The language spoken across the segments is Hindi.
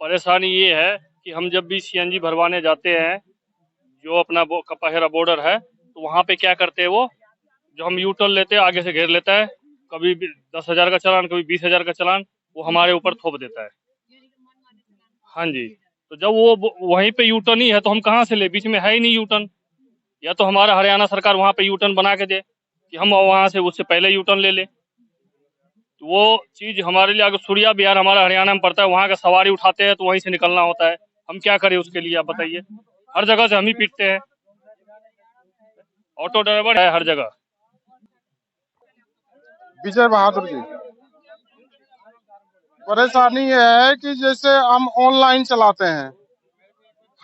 परेशानी ये है कि हम जब भी सीएनजी भरवाने जाते हैं, जो अपना कपाहेरा बॉर्डर है, तो वहाँ पे क्या करते हैं वो, जो हम यू टर्न लेते हैं आगे से घेर लेता है, कभी 10,000 का चालान, कभी 20,000 का चालान वो हमारे ऊपर थोप देता है। हाँ जी, तो जब वो वहीं पे यू टर्न ही है तो हम कहाँ से ले, बीच में है ही नहीं यू टर्न। या तो हमारा हरियाणा सरकार वहाँ पे यू टर्न बना के दे कि हम वहाँ से उससे पहले यू टर्न ले ले। तो वो चीज हमारे लिए, अगर सूर्या बिहार हमारा हरियाणा में पड़ता है, वहाँ का सवारी उठाते हैं तो वहीं से निकलना होता है। हम क्या करें उसके लिए, आप बताइए। हर जगह से हम ही पीटते हैं, ऑटो ड्राइवर है हर जगह। विजय बहादुर जी। परेशानी ये है कि जैसे हम ऑनलाइन चलाते हैं,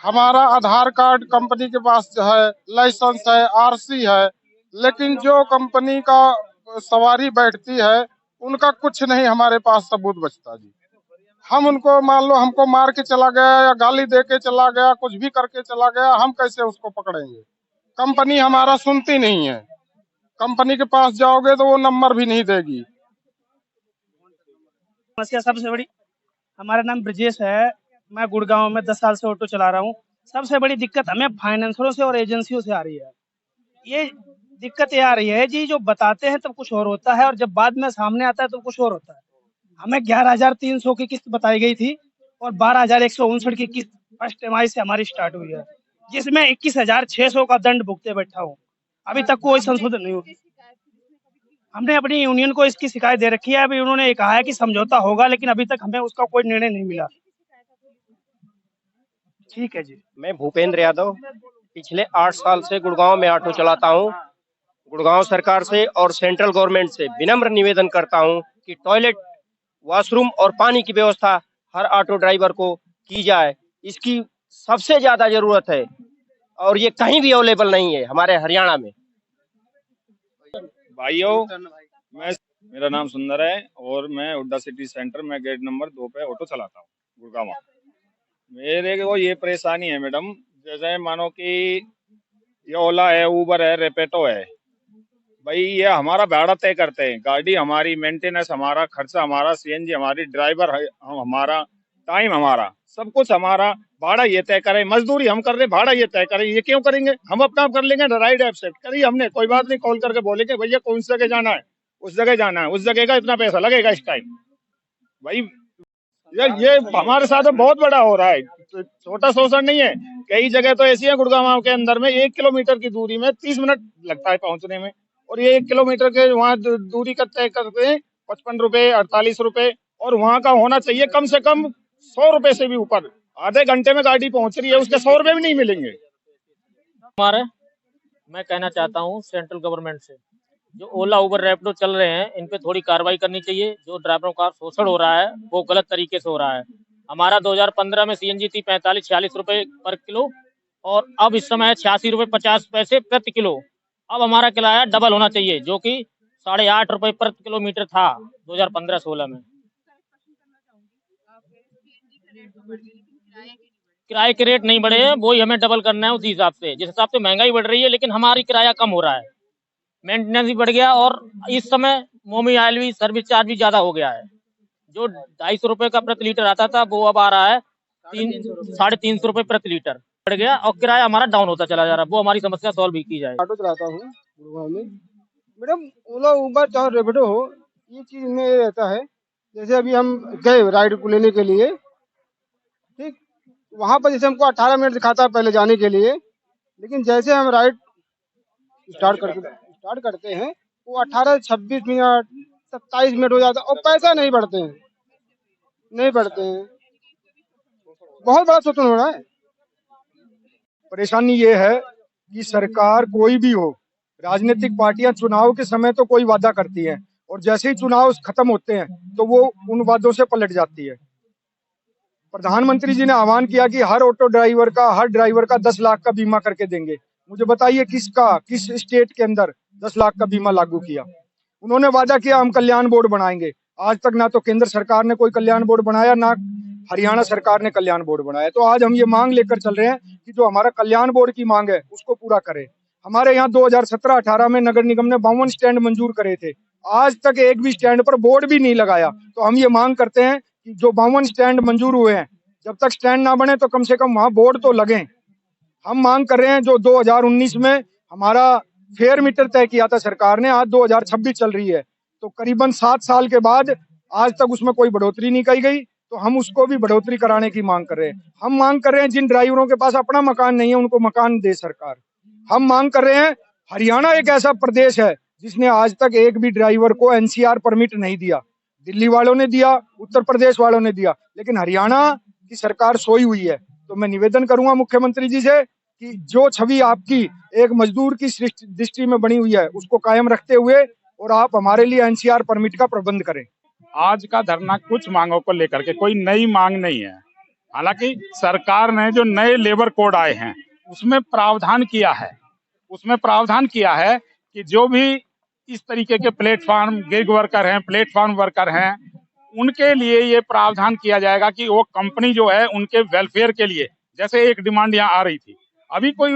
हमारा आधार कार्ड कंपनी के पास है, लाइसेंस है, आरसी है, लेकिन जो कंपनी का सवारी बैठती है उनका कुछ नहीं हमारे पास सबूत बचता जी। हम उनको, मान लो हमको मार के चला गया या गाली दे के चला गया, कुछ भी करके चला गया, हम कैसे उसको पकड़ेंगे। कंपनी हमारा सुनती नहीं है, कंपनी के पास जाओगे तो वो नंबर भी नहीं देगी। समस्या सबसे बड़ी, हमारा नाम ब्रजेश है, मैं गुड़गांव में 10 साल से ऑटो चला रहा हूँ। सबसे बड़ी दिक्कत हमें फाइनेंसरों से और एजेंसियों से आ रही है। ये दिक्कत ये आ रही है जी, जो बताते हैं तब कुछ और होता है और जब बाद में सामने आता है तो कुछ और होता है। हमें 11,300 की किस्त बताई गई थी और 12,159 की किस्त फर्स्ट एमआई से हमारी स्टार्ट हुई है, जिसमें 21,600 का दंड भुगते बैठा हूँ। अभी तक कोई संशोधन नहीं हुआ। हमने अपनी यूनियन को इसकी शिकायत दे रखी है। अभी उन्होंने कहा है कि समझौता होगा, लेकिन अभी तक हमें उसका कोई निर्णय नहीं मिला। ठीक है जी। मैं भूपेंद्र यादव पिछले 8 साल से गुड़गांव में ऑटो चलाता हूं। गुड़गांव सरकार से और सेंट्रल गवर्नमेंट से विनम्र निवेदन करता हूं कि टॉयलेट, वॉशरूम और पानी की व्यवस्था हर ऑटो ड्राइवर को की जाए। इसकी सबसे ज्यादा जरूरत है और ये कहीं भी अवेलेबल नहीं है हमारे हरियाणा में। भाइयों, मेरा नाम सुंदर है और मैं हुड्डा सिटी सेंटर में गेट नंबर 2 पे ऑटो चलाता हूँ गुड़गांव। मेरे को ये परेशानी है मैडम, जैसे मानो कि ये ओला है, उबर है, रेपेटो है, भाई ये हमारा भाड़ा तय करते हैं, गाड़ी हमारी, मेंटेनेंस हमारा, खर्चा हमारा, सीएनजी हमारी, ड्राइवर हमारा, टाइम हमारा, सब कुछ हमारा। भाड़ा ये तय करें, मजदूरी हम कर रहे हैं, भाड़ा ये तय करें। ये क्यों करेंगे, हम अपना कर लेंगे, राइड एक्सेप्ट करिए हमने, कोई बात नहीं, कॉल करके बोलेंगे भैया कौन सी जगह जाना है, उस जगह जाना है, उस जगह का इतना पैसा लगेगा इस टाइम। भाई ये हमारे साथ बहुत बड़ा हो रहा है, तो छोटा शोषण नहीं है। कई जगह तो ऐसी है गुड़गांव के अंदर में 1 किलोमीटर की दूरी में 30 मिनट लगता है पहुंचने में, और ये 1 किलोमीटर के वहाँ दूरी का तय करते हैं 55 रुपए, 48 रुपए, और वहाँ का होना चाहिए कम से कम 100 रुपए से भी ऊपर। आधे घंटे में गाड़ी पहुंच रही है, उसके 100 रुपए भी नहीं मिलेंगे। हमारे, मैं कहना चाहता हूँ सेंट्रल गवर्नमेंट से, जो ओला उबर रैपिडो चल रहे हैं इन पे थोड़ी कार्रवाई करनी चाहिए। जो ड्राइवरों का शोषण हो रहा है वो गलत तरीके से हो रहा है। हमारा 2015 में सीएनजी थी 45-46 रुपए पर किलो, और अब इस समय 86 रुपए 50 पैसे प्रति किलो। अब हमारा किराया डबल होना चाहिए, जो कि 8.5 रुपए प्रति किलोमीटर था 2015-16 में। किराए के रेट नहीं बढ़े हैं, वही हमें डबल करना है उसी हिसाब से। जिस हिसाब से महंगाई बढ़ रही है, लेकिन हमारी किराया कम हो रहा है, मेंटेनेंस भी बढ़ गया, और इस समय मोमी ऑयल भी, सर्विस चार्ज भी ज्यादा हो गया है। जो 250 रुपए का प्रति लीटर आता था वो अब आ रहा है 350 रुपए प्रति लीटर बढ़ गया, और किराया हमारा डाउन होता चला जा रहा है। वो हमारी समस्या सॉल्व भी की जाए। ऑटो चलाता हूँ गुड़गांव में। मैडम, ओला उबर चाहे रेपिडो हो, ये चीज में ये रहता है, जैसे अभी हम गए राइड को लेने के लिए, ठीक, वहाँ पर जैसे हमको 18 मिनट दिखाता है पहले जाने के लिए, लेकिन जैसे हम राइड स्टार्ट करते हैं वो 18-26 मिनट 27 मिनट हो जाता है और पैसा नहीं बढ़ते हैं। बहुत बड़ा शोषण हो रहा है। परेशानी ये है कि सरकार कोई भी हो, राजनीतिक पार्टियां चुनाव के समय तो कोई वादा करती हैं और जैसे ही चुनाव खत्म होते हैं तो वो उन वादों से पलट जाती है। प्रधानमंत्री जी ने आह्वान किया कि हर ऑटो ड्राइवर का, हर ड्राइवर का 10 लाख का बीमा करके देंगे। मुझे बताइए किस स्टेट के अंदर 10 लाख का बीमा लागू किया। उन्होंने वादा किया हम कल्याण बोर्ड बनाएंगे, आज तक ना तो केंद्र सरकार ने कोई कल्याण बोर्ड बनाया, ना हरियाणा सरकार ने कल्याण बोर्ड बनाया। तो आज हम ये मांग लेकर चल रहे हैं कि जो हमारा कल्याण बोर्ड की मांग है उसको पूरा करें। हमारे यहाँ 2017-18 में नगर निगम ने 52 स्टैंड मंजूर करे थे, आज तक एक भी स्टैंड पर बोर्ड भी नहीं लगाया। तो हम ये मांग करते हैं कि जो 52 स्टैंड मंजूर हुए हैं जब तक स्टैंड ना बने तो कम से कम वहां बोर्ड तो लगे। हम मांग कर रहे हैं, जो 2019 में हमारा फेयर मीटर तय किया था सरकार ने, आज 2026 चल रही है, तो करीबन 7 साल के बाद आज तक उसमें कोई बढ़ोतरी नहीं की गई, तो हम उसको भी बढ़ोतरी कराने की मांग कर रहे हैं। हम मांग कर रहे हैं, जिन ड्राइवरों के पास अपना मकान नहीं है उनको मकान दे सरकार। हम मांग कर रहे हैं, हरियाणा एक ऐसा प्रदेश है जिसने आज तक एक भी ड्राइवर को एनसीआर परमिट नहीं दिया। दिल्ली वालों ने दिया, उत्तर प्रदेश वालों ने दिया, लेकिन हरियाणा की सरकार सोई हुई है। तो मैं निवेदन करूंगा मुख्यमंत्री जी से कि जो छवि आपकी एक मजदूर की दृष्टि में बनी हुई है उसको कायम रखते हुए और आप हमारे लिए एनसीआर परमिट का प्रबंध करें। आज का धरना कुछ मांगों को लेकर के, कोई नई मांग नहीं है। हालांकि सरकार ने जो नए लेबर कोड आए हैं उसमें प्रावधान किया है कि जो भी इस तरीके के प्लेटफॉर्म गिग वर्कर हैं, प्लेटफॉर्म वर्कर हैं, उनके लिए ये प्रावधान किया जाएगा कि वो कंपनी जो है उनके वेलफेयर के लिए, जैसे एक डिमांड यहाँ आ रही थी, अभी कोई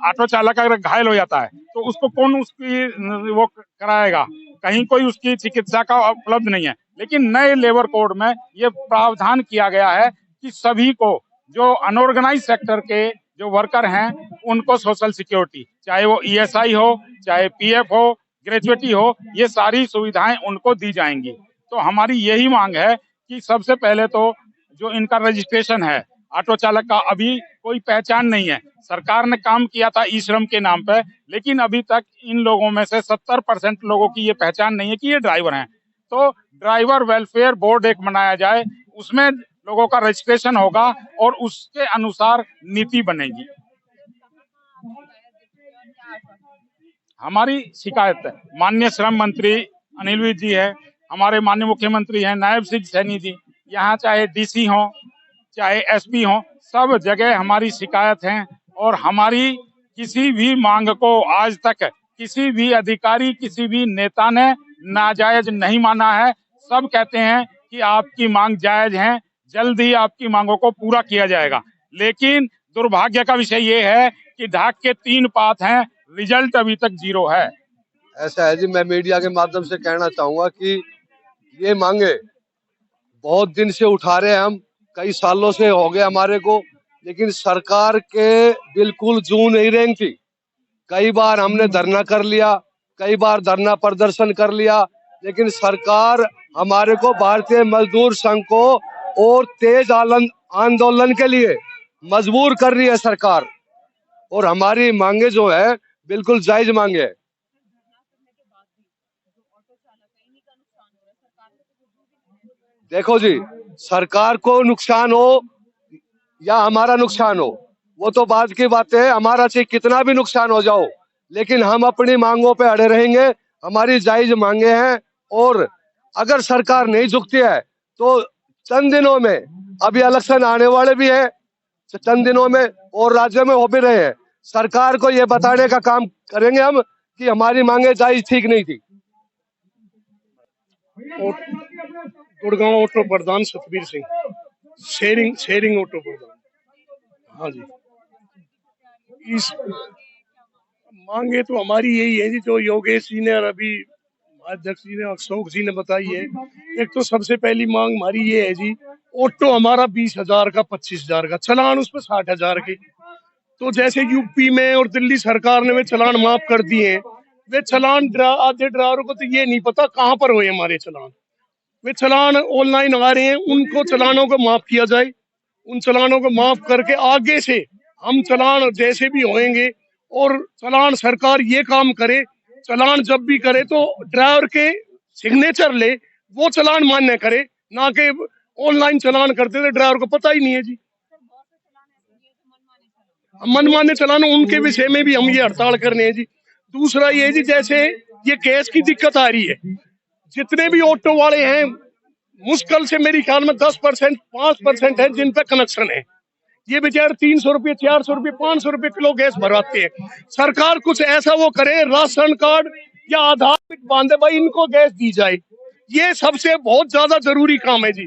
ऑटो चालक अगर घायल हो जाता है तो उसको कौन उसकी वो कराएगा, कहीं कोई उसकी चिकित्सा का उपलब्ध नहीं है। लेकिन नए लेबर कोड में ये प्रावधान किया गया है कि सभी को, जो अनऑर्गेनाइज सेक्टर के जो वर्कर हैं उनको सोशल सिक्योरिटी, चाहे वो ईएसआई हो, चाहे पीएफ हो, ग्रेजुएटी हो, ये सारी सुविधाएं उनको दी जाएंगी। तो हमारी यही मांग है कि सबसे पहले तो जो इनका रजिस्ट्रेशन है ऑटो चालक का, अभी कोई पहचान नहीं है। सरकार ने काम किया था ई श्रम के नाम पे, लेकिन अभी तक इन लोगों में से 70% लोगों की ये पहचान नहीं है कि ये ड्राइवर हैं। तो ड्राइवर वेलफेयर बोर्ड एक बनाया जाए, उसमें लोगों का रजिस्ट्रेशन होगा और उसके अनुसार नीति बनेगी। हमारी शिकायत है, माननीय श्रम मंत्री अनिल विज जी है, हमारे माननीय मुख्यमंत्री हैं नायब सिंह सैनी जी, यहाँ चाहे डीसी हो चाहे एसपी हो, सब जगह हमारी शिकायत है। और हमारी किसी भी मांग को आज तक किसी भी अधिकारी, किसी भी नेता ने नाजायज नहीं माना है। सब कहते हैं कि आपकी मांग जायज है, जल्द ही आपकी मांगों को पूरा किया जाएगा। लेकिन दुर्भाग्य का विषय ये है कि ढाक के 3 पात हैं, रिजल्ट अभी तक 0 है। ऐसा है जी, मैं मीडिया के माध्यम से कहना चाहूंगा कि ये मांगे बहुत दिन से उठा रहे हैं हम, कई सालों से हो गए हमारे को, लेकिन सरकार के बिल्कुल जू नहीं रेंगती। कई बार हमने धरना कर लिया, कई बार धरना प्रदर्शन कर लिया, लेकिन सरकार हमारे को, भारतीय मजदूर संघ को और तेज आंदोलन के लिए मजबूर कर रही है सरकार। और हमारी मांगे जो है बिल्कुल जायज मांगे है। देखो जी, सरकार को नुकसान हो या हमारा नुकसान हो वो तो बाद की बात है, हमारा चाहे कितना भी नुकसान हो जाओ, लेकिन हम अपनी मांगों पे अड़े रहेंगे। हमारी जायज मांगे हैं और अगर सरकार नहीं झुकती है तो चंद दिनों में, अभी इलेक्शन आने वाले भी है, चंद दिनों में और राज्य में हो भी रहे हैं, सरकार को ये बताने का काम करेंगे हम कि हमारी मांगे जायज ठीक नहीं थी। गुड़गांव ऑटो प्रधान सतबीर सिंह, शेयरिंग ऑटो प्रधान। हाँ जी, इस मांगे तो हमारी यही है जी, जो योगेश जी ने और अभी अध्यक्ष जी ने और अशोक जी ने बताई है। एक तो सबसे पहली मांग हमारी ये है जी, ऑटो हमारा 20,000 का 25,000 का चलान, उस पर 60,000 के। तो जैसे यूपी में और दिल्ली सरकार ने वे चलान माफ कर दिए, वे चलान आधे ड्राइवरों को तो ये नहीं पता कहाँ पर हुए हमारे चलान। वे चलान ऑनलाइन आ रहे हैं, उनको चलानों को माफ किया जाए। उन चलानों को माफ करके आगे से हम चलान जैसे भी होंगे, और चलान सरकार ये काम करे, चलान जब भी करे तो ड्राइवर के सिग्नेचर ले, वो चलान मान्य करे, ना कि ऑनलाइन चलान करते थे, ड्राइवर को पता ही नहीं है जी। मनमाने चलान, उनके विषय में भी हम ये हड़ताल करने हैं जी। दूसरा ये जी, जैसे ये गैस की दिक्कत आ रही है, जितने भी ऑटो वाले हैं मुश्किल से मेरी ख्याल में 10% 5% है जिन पे कनेक्शन है। ये बेचारे 300 रुपये 400 रुपये 500 रुपये किलो गैस भरवाते हैं। सरकार कुछ ऐसा वो करे, राशन कार्ड या आधार कार्ड बांधे, भाई इनको गैस दी जाए। ये सबसे बहुत ज्यादा जरूरी काम है जी।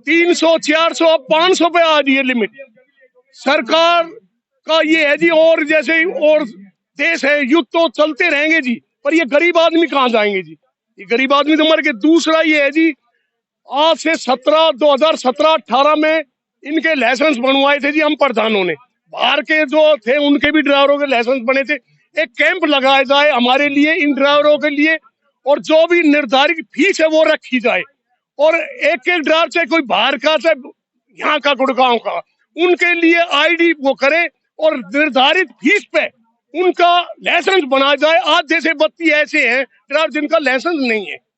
300 400 500 पे आ रही है लिमिट सरकार का, ये है जी। और जैसे और देश है, युद्ध तो चलते रहेंगे जी, पर ये गरीब आदमी कहाँ जाएंगे जी, ये गरीब आदमी तो मर के। दूसरा ये है जी, आज से 2017-18 में इनके लाइसेंस बनवाए थे जी हम प्रधानों ने। बाहर के जो थे उनके भी ड्राइवरों के लाइसेंस बने थे। एक कैंप लगाया जाए हमारे लिए, इन ड्राइवरों के लिए, और जो भी निर्धारित फीस है वो रखी जाए। और एक एक ड्राइवर, चाहे कोई बाहर का चाहे यहाँ का गुड़गांव का, उनके लिए आईडी वो करे और निर्धारित फीस पे उनका लाइसेंस बनाया जाए। आज जैसे 32 ऐसे हैं ड्राइवर जिनका लाइसेंस नहीं है।